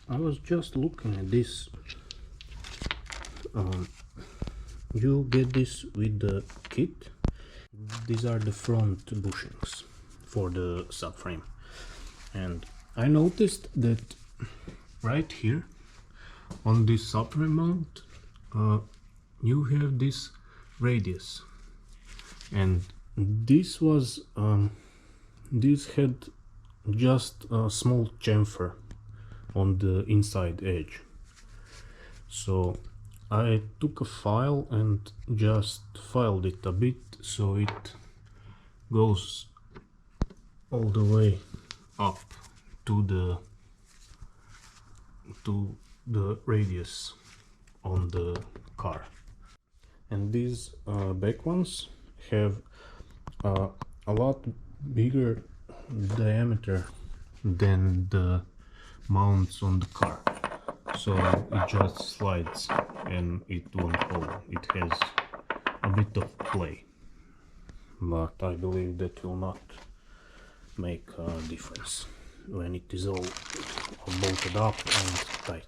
I was just looking at this. You get this with the kit. These are the front bushings for the subframe, and I noticed that right here on this subframe mount you have this radius, and this had just a small chamfer on the inside edge. So I took a file and just filed it a bit so it goes all the way up to the radius on the car. And these back ones have a lot bigger diameter than the mounts on the car, so it just slides and it won't hold. It has a bit of play, but I believe that will not make a difference when it is all bolted up and tight.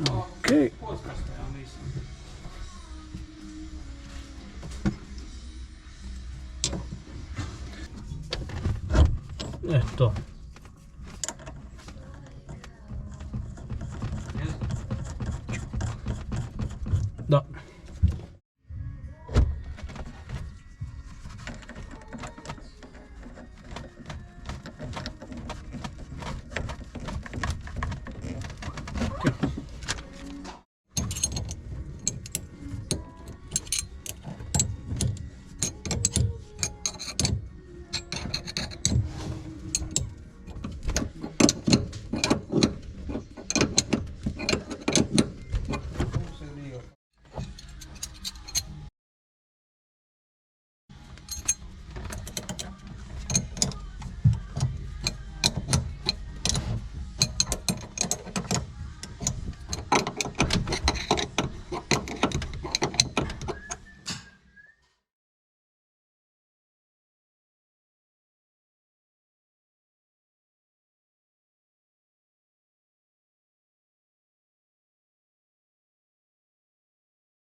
Okay. To.